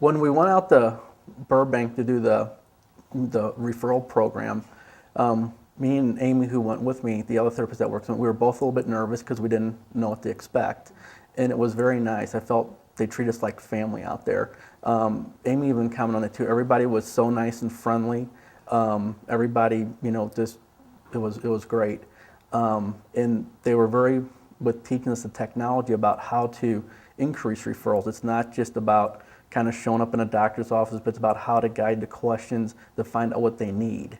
When we went out to Burbank to do the referral program, me and Amy, who went with me, the other therapist that works with me, we were both a little bit nervous because we didn't know what to expect. And it was very nice. I felt they treat us like family out there. Amy even commented on it too. Everybody was so nice and friendly. Everybody, just it was great. And they were very with teaching us the technology about how to increase referrals. It's not just about kind of showing up in a doctor's office, but it's about how to guide the questions to find out what they need.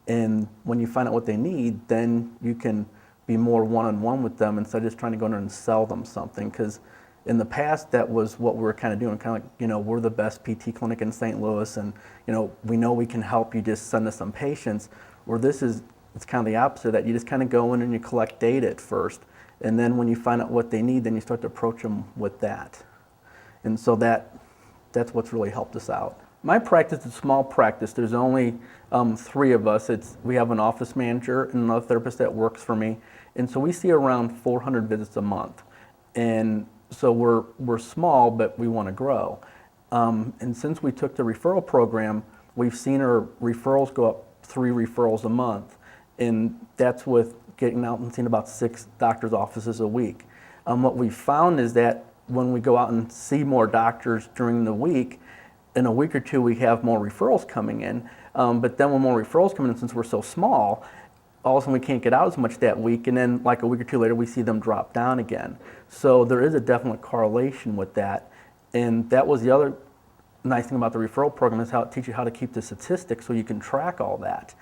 And when you find out what they need, then you can be more one-on-one with them instead of just trying to go in there and sell them something. Because in the past, that was what we were kind of doing, kind of like, we're the best PT clinic in St. Louis, and we know we can help you, just send us some patients. Where it's kind of the opposite of that. You just kind of go in and you collect data at first, and then when you find out what they need, then you start to approach them with that. And so that's what's really helped us out. My practice is a small practice. There's only 3 of us. We have an office manager and another therapist that works for me. And so we see around 400 visits a month. And so we're small, but we want to grow. And since we took the referral program, we've seen our referrals go up 3 referrals a month. And that's with getting out and seeing about 6 doctor's offices a week. What we found is that when we go out and see more doctors during the week, in a week or 2 we have more referrals coming in. But then when more referrals come in, since we're so small, all of a sudden we can't get out as much that week, and then like a week or 2 later we see them drop down again. So there is a definite correlation with that. And that was the other nice thing about the referral program, is how it teaches you how to keep the statistics so you can track all that.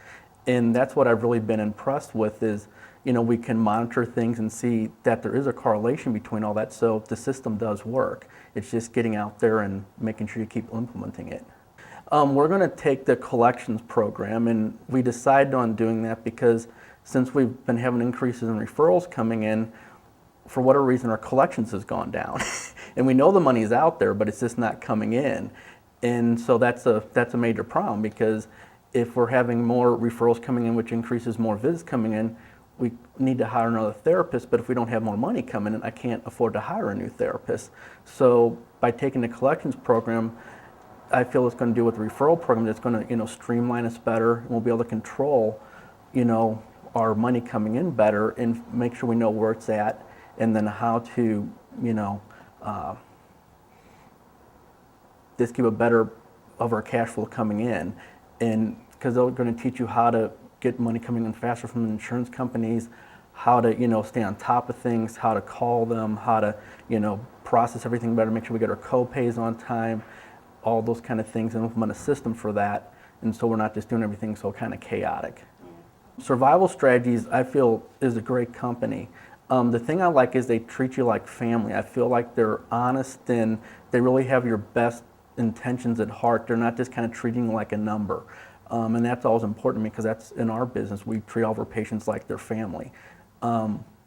And that's what I've really been impressed with is, we can monitor things and see that there is a correlation between all that, so the system does work. It's just getting out there and making sure you keep implementing it. We're going to take the collections program, and we decided on doing that because since we've been having increases in referrals coming in, for whatever reason our collections has gone down. And we know the money is out there, but it's just not coming in. And so that's a major problem, because if we're having more referrals coming in, which increases more visits coming in, we need to hire another therapist, but if we don't have more money coming in, I can't afford to hire a new therapist. So by taking the collections program, I feel it's going to do with the referral program, that's going to streamline us better, and we'll be able to control our money coming in better and make sure we know where it's at, and then how to just keep a better of our cash flow coming in. And because they're going to teach you how to get money coming in faster from the insurance companies, how to stay on top of things, how to call them, how to process everything better, make sure we get our co-pays on time, all those kind of things, and implement a system for that, and so we're not just doing everything so kind of chaotic. Survival Strategies, I feel, is a great company. The thing I like is they treat you like family. I feel like they're honest and they really have your best intentions at heart. They're not just kind of treating you like a number. And that's always important to me, because that's in our business. We treat all of our patients like their family.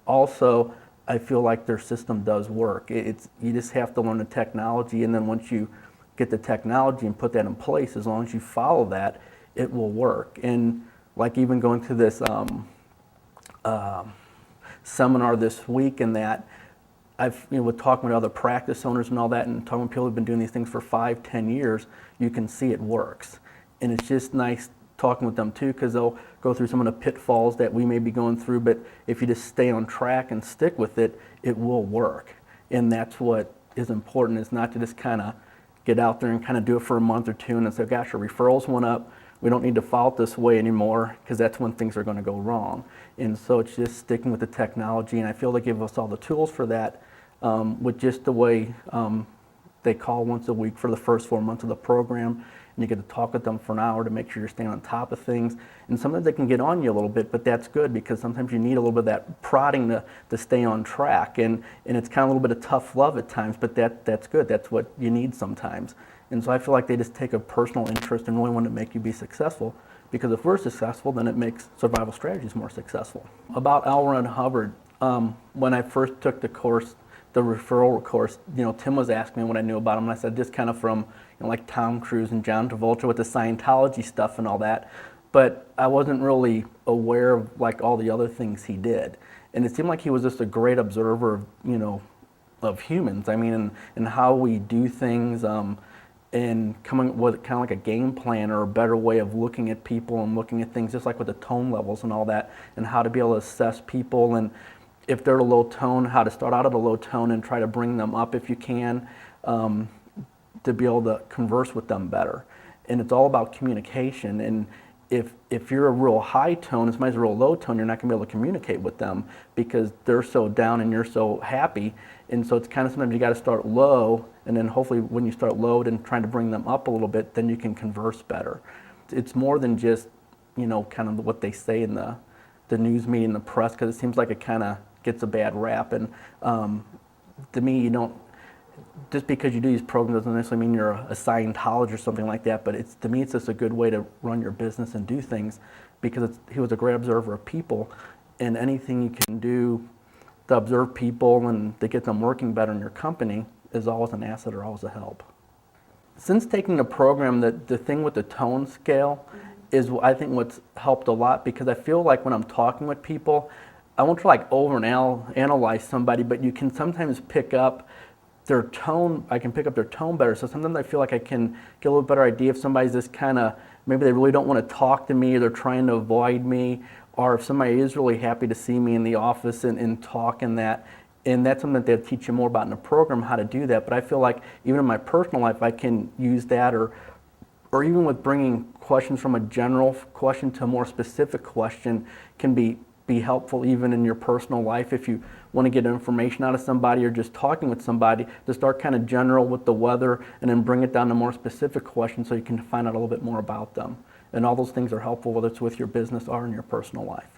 Also, I feel like their system does work. You just have to learn the technology, and then once you get the technology and put that in place, as long as you follow that, it will work. And like even going to this seminar this week, and that I've with talking with other practice owners and all that, and talking with people who've been doing these things for 5-10 years, you can see it works. And it's just nice talking with them too, because they'll go through some of the pitfalls that we may be going through, but if you just stay on track and stick with it, it will work. And that's what is important, is not to just kind of get out there and kind of do it for a month or 2 and then say, gosh, our referrals went up, we don't need to follow it this way anymore, because that's when things are going to go wrong. And so it's just sticking with the technology, and I feel they give us all the tools for that, with just the way they call once a week for the first 4 months of the program, and you get to talk with them for an hour to make sure you're staying on top of things. And sometimes they can get on you a little bit, but that's good, because sometimes you need a little bit of that prodding to stay on track. And it's kind of a little bit of tough love at times, but that's good. That's what you need sometimes. And so I feel like they just take a personal interest and really want to make you be successful, because if we're successful, then it makes Survival Strategies more successful. About L. Ron Hubbard, when I first took the course, the referral course, Tim was asking me what I knew about him, and I said just kind of from like Tom Cruise and John Travolta with the Scientology stuff and all that, but I wasn't really aware of like all the other things he did. And it seemed like he was just a great observer of, of humans. I mean, and how we do things. and coming with kind of like a game plan or a better way of looking at people and looking at things, just like with the tone levels and all that, and how to be able to assess people, and if they're a low tone, how to start out at a low tone and try to bring them up if you can, to be able to converse with them better. And it's all about communication. And if you're a real high tone and somebody's a real low tone, you're not going to be able to communicate with them because they're so down and you're so happy. And so it's kind of sometimes you got to start low, and then hopefully when you start low and trying to bring them up a little bit, then you can converse better. It's more than just, kind of what they say in the news media and the press, because it seems like it kind of gets a bad rap. And to me, just because you do these programs doesn't necessarily mean you're a Scientologist or something like that, but to me it's just a good way to run your business and do things, because he was a great observer of people, and anything you can do to observe people and to get them working better in your company is always an asset or always a help. Since taking the program, the thing with the tone scale is, I think, what's helped a lot, because I feel like when I'm talking with people, I won't try like overanalyze somebody, but you can sometimes pick up their tone. I can pick up their tone better. So sometimes I feel like I can get a little better idea if somebody's just kind of, maybe they really don't want to talk to me, or they're trying to avoid me, or if somebody is really happy to see me in the office and talk and that. And that's something that they'll teach you more about in the program, how to do that. But I feel like even in my personal life, I can use that, or even with bringing questions from a general question to a more specific question can be helpful even in your personal life. If you want to get information out of somebody or just talking with somebody, to start kind of general with the weather and then bring it down to more specific questions so you can find out a little bit more about them. And all those things are helpful, whether it's with your business or in your personal life.